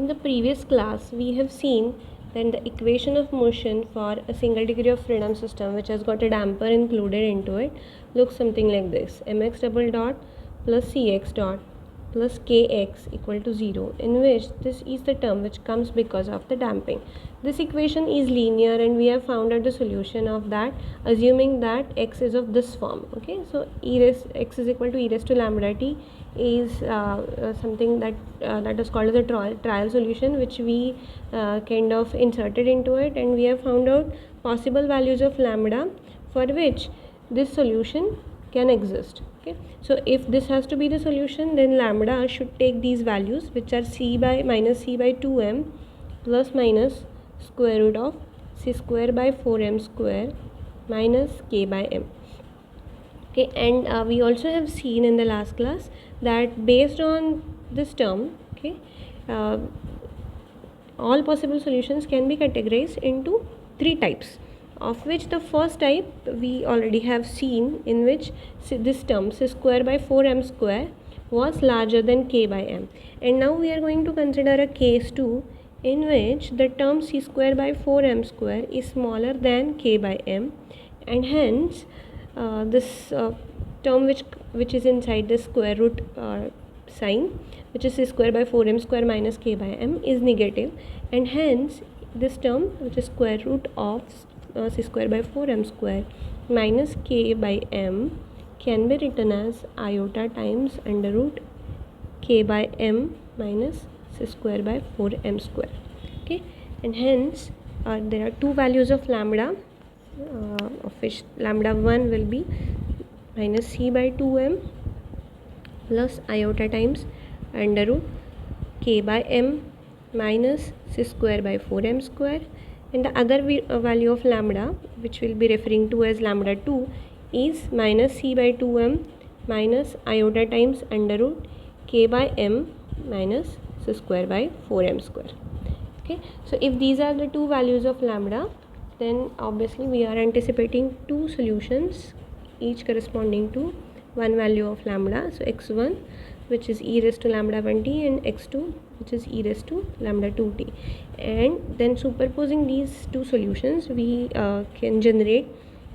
In the previous class, we have seen that the equation of motion for a single degree of freedom system which has got a damper included into it looks something like this: mx double dot plus cx dot plus kx equal to 0, in which this is the term which comes because of the damping. This equation is linear and we have found out the solution of that assuming that x is of this form. Okay, so x is equal to e raised to lambda t is something that is called as a trial solution, which we kind of inserted into it, and we have found out possible values of lambda for which this solution can exist. Okay, so if this has to be the solution, then lambda should take these values, which are c by minus c by 2m plus minus square root of c square by 4m square minus k by m. Okay, and we also have seen in the last class that based on this term, okay, all possible solutions can be categorized into three types, of which the first type we already have seen, in which this term c square by 4m square was larger than k by m. And now we are going to consider a case 2 in which the term c square by 4m square is smaller than k by m, and hence this term which is inside the square root sign, which is c square by 4m square minus k by m, is negative, and hence this term, which is square root of c square by 4m square minus k by m, can be written as iota times under root k by m minus c square by 4m square. Okay, and hence there are two values of lambda, of which lambda 1 will be minus c by 2m plus iota times under root k by m minus c square by 4m square, and the other value of lambda, which we'll be referring to as lambda 2, is minus c by 2m minus iota times under root k by m minus c square by 4m square. Okay, so if these are the two values of lambda, then obviously we are anticipating two solutions, each corresponding to one value of lambda. So x1, which is e raised to lambda 1t, and x2, which is e raised to lambda 2t, and then superposing these two solutions, we can generate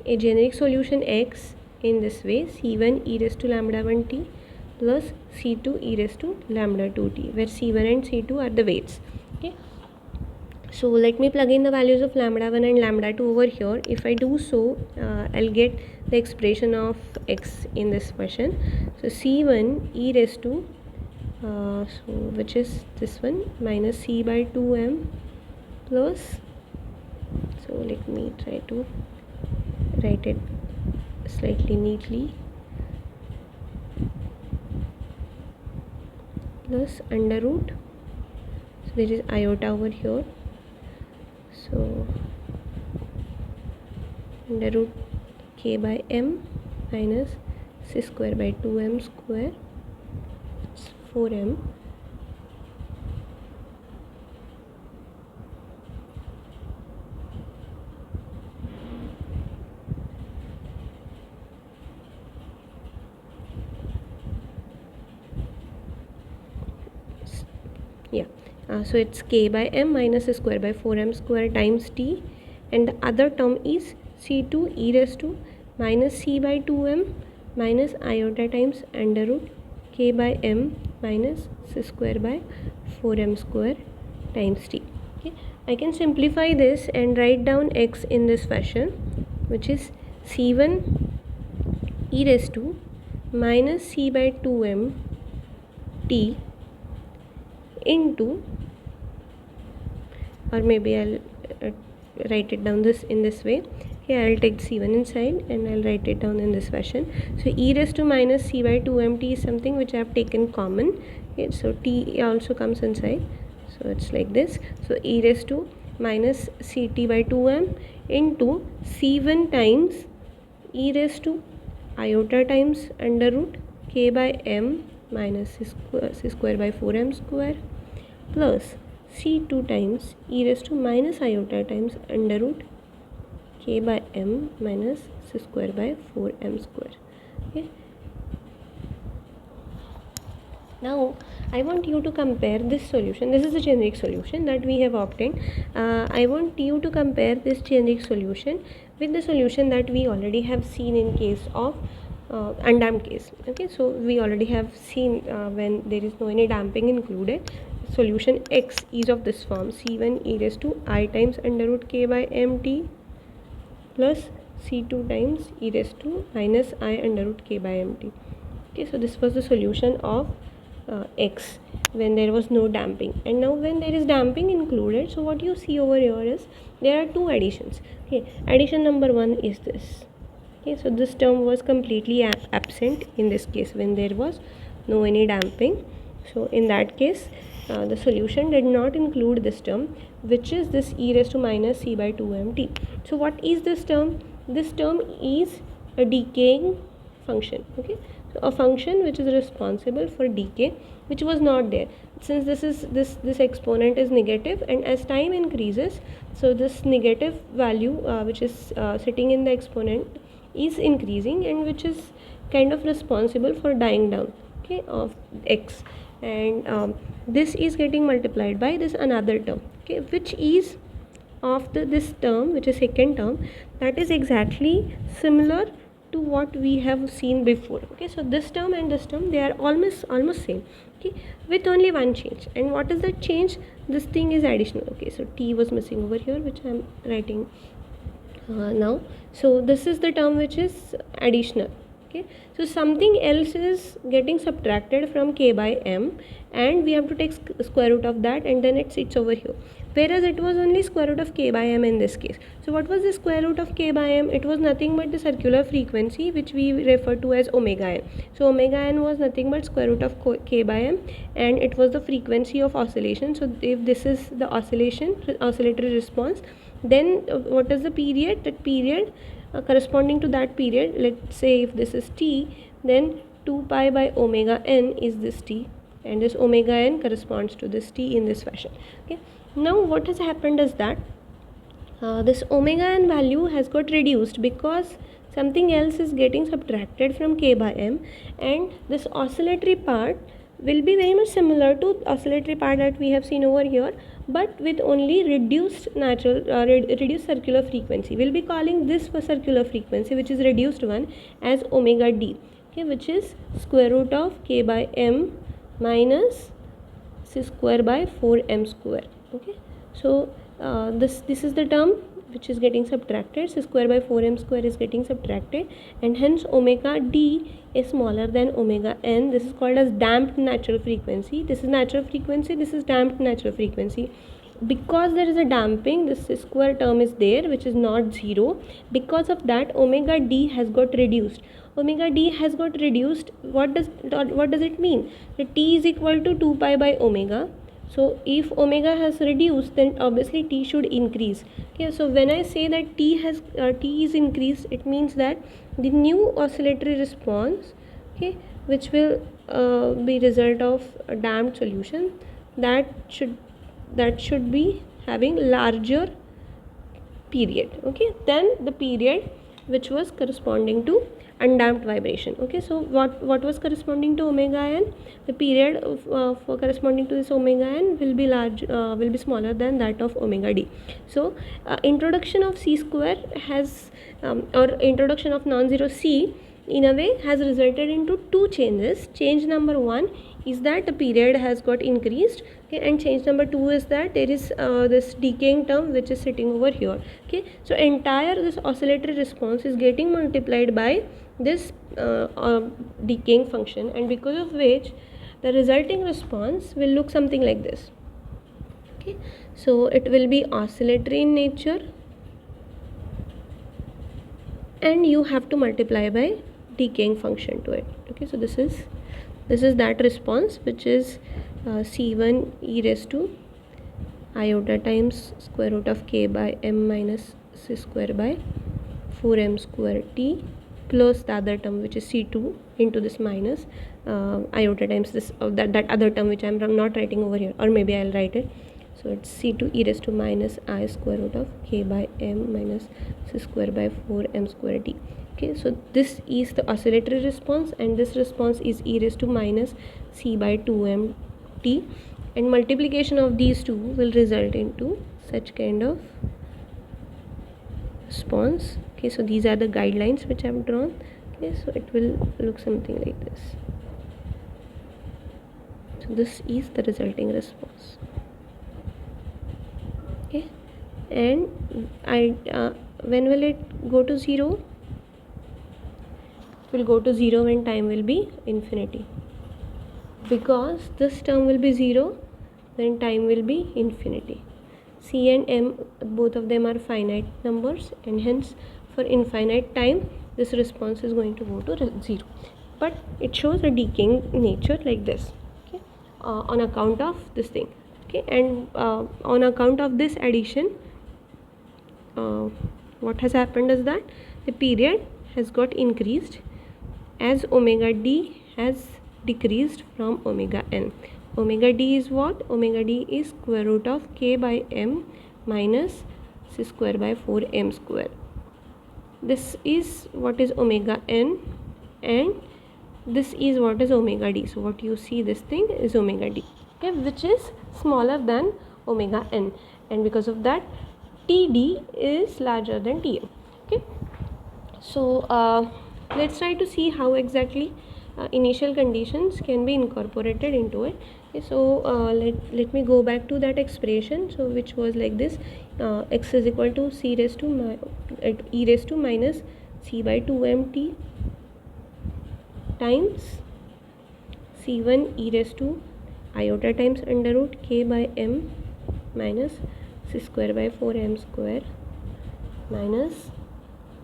a generic solution x in this way: c1 e raised to lambda 1t plus c2 e raised to lambda 2t, where c1 and c2 are the weights. Okay, so let me plug in the values of lambda 1 and lambda 2 over here. If I do so, I'll get the expression of x in this fashion. So c1 e raised to which is this one, minus c by 2m plus, so let me try to write it slightly neatly, plus under root, so there is iota over here, so under root k by m minus c square by 2m square 4m so it's k by m minus square by 4m square times t, and the other term is c2 e raised to minus c by 2m minus iota times under root k by m minus c square by 4m square times t. Okay, I can simplify this and write down x in this fashion, which is c1 e raised to minus c by 2m t into, or maybe I'll write it down in this way. Here I'll take c1 inside and I'll write it down in this fashion. So e raised to minus c by 2m t is something which I have taken common. Okay, so t also comes inside, so it's like this. So e raised to minus ct by 2m into c1 times e raised to iota times under root k by m minus c square by 4m square plus c2 times e raised to minus iota times under root k by m minus c square by 4m square. Okay, Now I want you to compare this solution. This is the generic solution that we have obtained. I want you to compare this generic solution with the solution that we already have seen in case of undamped case. Okay, so we already have seen when there is no any damping included, solution X is of this form: C1 e raised to I times under root k by mt plus C2 times e raised to minus I under root k by mt. Okay, so this was the solution of X when there was no damping. And now when there is damping included, so what you see over here is there are two additions. Okay, addition number 1 is this. Okay, so this term was completely absent in this case when there was no any damping. So in that case the solution did not include this term, which is this e raised to minus c by 2mt. So what is this term? This term is a decaying function. Okay, so a function which is responsible for decay, which was not there since this exponent is negative, and as time increases, so this negative value which is sitting in the exponent is increasing, and which is kind of responsible for dying down, okay, of X. And this is getting multiplied by this another term, okay, which is of this term, which is second term, that is exactly similar to what we have seen before. Okay, so this term and this term, they are almost same, okay, with only one change. And what is that change? This thing is additional. Okay, so t was missing over here, which I am writing now. So this is the term which is additional. Okay, so something else is getting subtracted from k by m, and we have to take square root of that, and then it sits over here, whereas it was only square root of k by m in this case. So what was the square root of k by m? It was nothing but the circular frequency, which we refer to as omega n. So omega n was nothing but square root of k by m, and it was the frequency of oscillation. So if this is the oscillatory response, then what is the period? That period corresponding to that period, let's say if this is t, then 2 pi by omega n is this t, and this omega n corresponds to this t in this fashion. Okay, now what has happened is that this omega n value has got reduced because something else is getting subtracted from k by m, and this oscillatory part will be very much similar to oscillatory part that we have seen over here, but with only reduced reduced circular frequency. We'll be calling this for circular frequency, which is reduced one, as omega d, okay, which is square root of k by m minus c square by 4m square. Okay, so this is the term which is getting subtracted. C square by 4m square is getting subtracted, and hence omega d is smaller than omega n. This is called as damped natural frequency. This is natural frequency, this is damped natural frequency. Because there is a damping, this square term is there, which is not 0. Because of that, omega d has got reduced. Omega d has got reduced. What does it mean? The t is equal to 2 pi by omega. So if omega has reduced, then obviously t should increase. Okay, so when I say that t is increased, it means that the new oscillatory response, okay, which will be result of a damped solution, that should be having larger period, okay, than the period which was corresponding to undamped vibration. Okay, so what was corresponding to omega n? The period for corresponding to this omega n will be smaller than that of omega d. So introduction of c square has or introduction of non-zero c in a way has resulted into two changes. Change number 1 is that the period has got increased, okay, and change number 2 is that there is this decaying term which is sitting over here. Okay, so entire this oscillatory response is getting multiplied by this decaying function, and because of which the resulting response will look something like this. Okay, so it will be oscillatory in nature, and you have to multiply by decaying function to it. Okay, so this is that response, which is c1 e raised to iota times square root of k by m minus c square by 4m square t plus the other term, which is c2 into this minus iota times this that other term, which I am not writing over here, or maybe I'll write it. So it's c2 e raised to minus I square root of k by m minus c square by 4m square t. Okay, so this is the oscillatory response, and this response is e raised to minus c by 2m t, and multiplication of these two will result into such kind of response. Okay, so these are the guidelines which I have drawn. Okay, so it will look something like this. So this is the resulting response. Okay, and when will it go to 0? It will go to 0 when time will be infinity, because this term will be 0 when time will be infinity. C and M, both of them are finite numbers, and hence for infinite time this response is going to go to 0, but it shows a decaying nature like this. Okay, on account of this thing. Okay, and on account of this addition, what has happened is that the period has got increased as omega d has decreased from omega n. Omega d is what? Omega d is square root of k by m minus c square by 4m square. This is what is omega n, and this is what is omega d. So what you see, this thing is omega d, okay, which is smaller than omega n, and because of that td is larger than tm. Okay, so let's try to see how exactly initial conditions can be incorporated into it. Okay, so let me go back to that expression, so which was like this: x is equal to c raised to e raised to minus c by 2m t times c1 e raised to iota times under root k by m minus c square by 4m square minus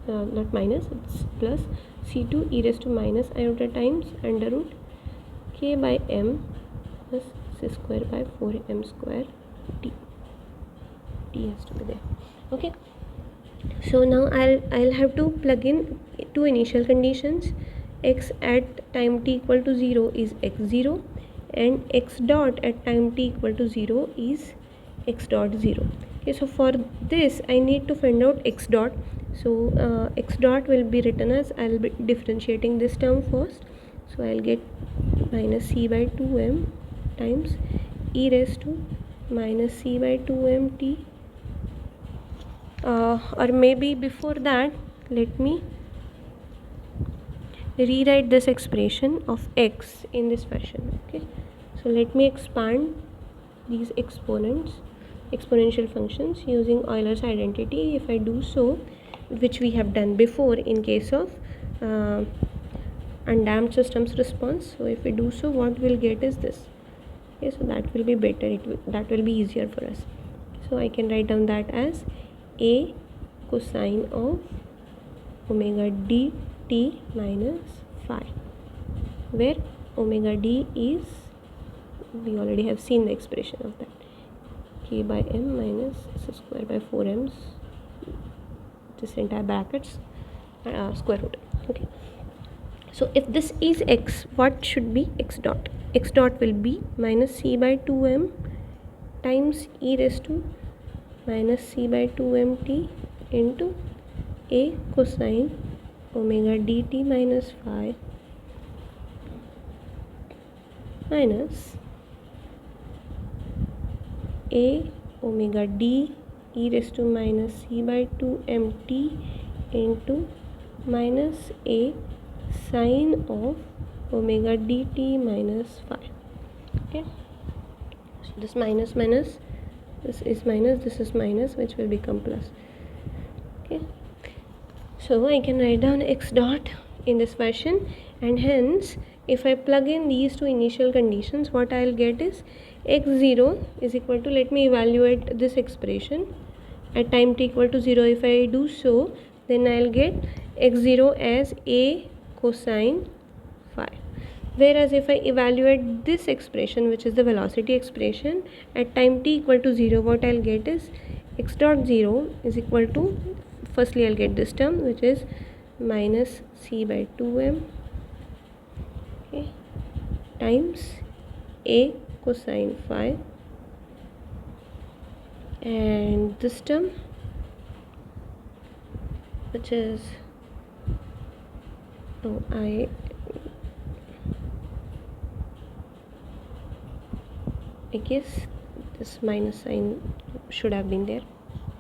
not minus, it's plus c2 e raised to minus iota times under root k by m plus c square by 4m square t has to be there. Okay, so now I'll have to plug in two initial conditions. X at time t equal to 0 is x0, and x dot at time t equal to 0 is x dot 0. Okay, so for this I need to find out x dot. So x dot will be written as, I'll be differentiating this term first, so I'll get minus c by 2m times e raised to minus c by 2m t, or maybe before that let me rewrite this expression of x in this fashion. Okay, so let me expand these exponential functions using Euler's identity. If I do so, which we have done before in case of undamped systems response, so if we do so, what we'll get is this. Okay, so that will be better, that will be easier for us. So I can write down that as a cosine of omega d t minus phi, where omega d is, we already have seen the expression of that, k by m minus c square by 4m, this entire brackets square root. Okay, so if this is x, what should be x dot? X dot will be minus c by 2m times e raised to minus c by 2m t into a cosine omega dt minus phi minus a omega d e raised to minus c by 2 mt into minus a sine of omega dt minus phi. Okay, so this minus minus, this is minus, this is minus, which will become plus. Okay, so I can write down x dot in this fashion, and hence if I plug in these two initial conditions, what I'll get is x0 is equal to, let me evaluate this expression at time t equal to 0. If I do so, then I'll get x0 as a cosine phi, whereas if I evaluate this expression, which is the velocity expression, at time t equal to 0, what I'll get is x dot 0 is equal to, firstly I'll get this term, which is minus c by 2m, okay, times a cosine phi, and this term, which is no, I guess this minus sign should have been there.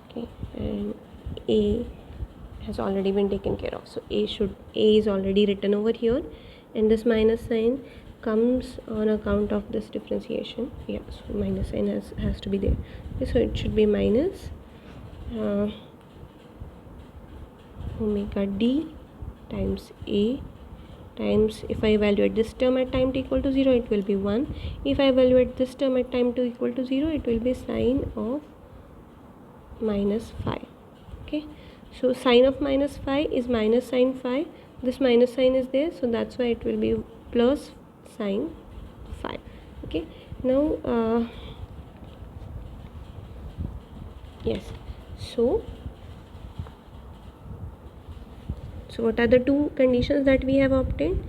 Okay, and a has already been taken care of, so a is already written over here, and this minus sign comes on account of this differentiation. Yeah, so minus sign has to be there. Okay, so it should be minus omega d times a times, if I evaluate this term at time t equal to 0, it will be 1. If I evaluate this term at time t equal to 0, it will be sine of minus phi. Okay, so sine of minus phi is minus sine phi. This minus sign is there, so that's why it will be plus sine phi. Okay, now yes, so what are the two conditions that we have obtained?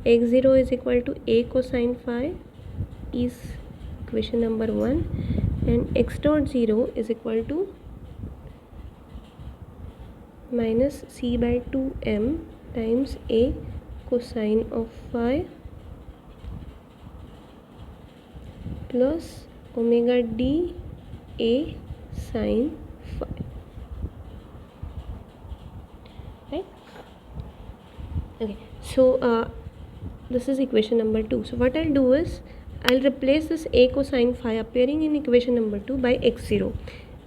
x0 is equal to a cosine phi is equation number 1, and x dot 0 is equal to minus c by 2m times a cosine of phi plus omega d a sine phi. Right? Okay, so this is equation number 2. So what I'll do is I'll replace this a cosine phi appearing in equation number 2 by x0.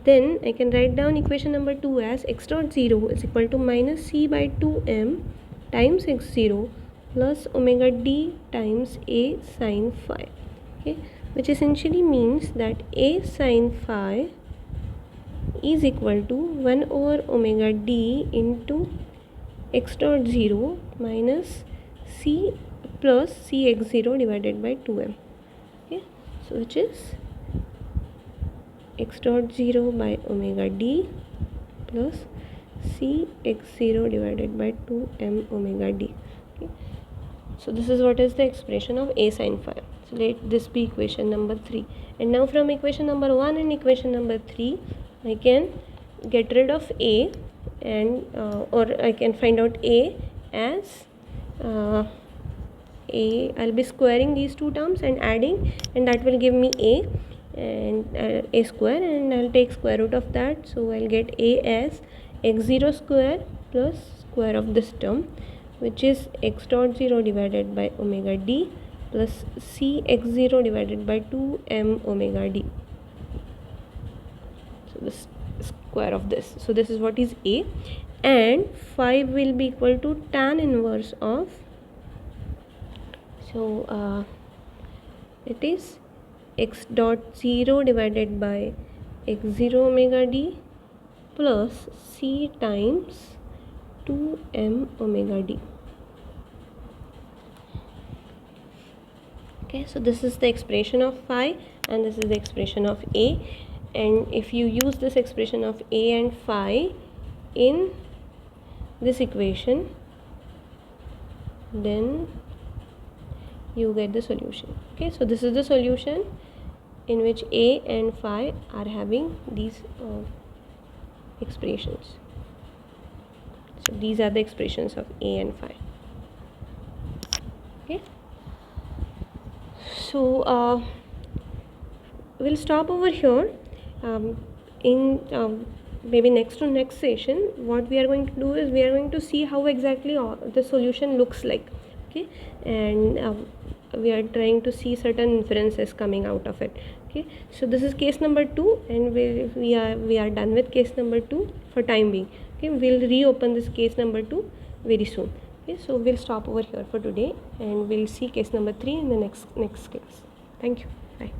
Then I can write down equation number 2 as x dot 0 is equal to minus c by 2m times x0 plus omega d times a sine phi. Okay, which essentially means that a sine phi is equal to 1 over omega d into x dot 0 minus c plus cx0 divided by 2m. Okay, so which is x dot 0 by omega d plus cx0 divided by 2m omega d. Okay, so this is what is the expression of a sine phi. So let this be equation number 3, and now from equation number 1 and equation number 3 I can get rid of a, and or I can find out a as I'll be squaring these two terms and adding, and that will give me a, and a square, and I'll take square root of that, so I'll get a as x0 square plus square of this term, which is x dot 0 divided by omega d plus cx0 divided by 2m omega d. So this square of this, so this is what is a, and phi will be equal to tan inverse of, so it is x dot 0 divided by x0 omega d plus c times 2m omega d. Okay, so this is the expression of phi and this is the expression of a, and if you use this expression of a and phi in this equation, then you get the solution. Okay, so this is the solution in which a and phi are having these expressions. So these are the expressions of a and phi. Okay, so we'll stop over here. In maybe next session, what we are going to do is we are going to see how exactly the solution looks like. Okay, and we are trying to see certain inferences coming out of it. Okay, so this is case number 2, and we are done with case number 2 for time being. Okay, we'll reopen this case number 2 very soon. Okay, so we'll stop over here for today, and we'll see case number 3 in the next case. Thank you. Bye.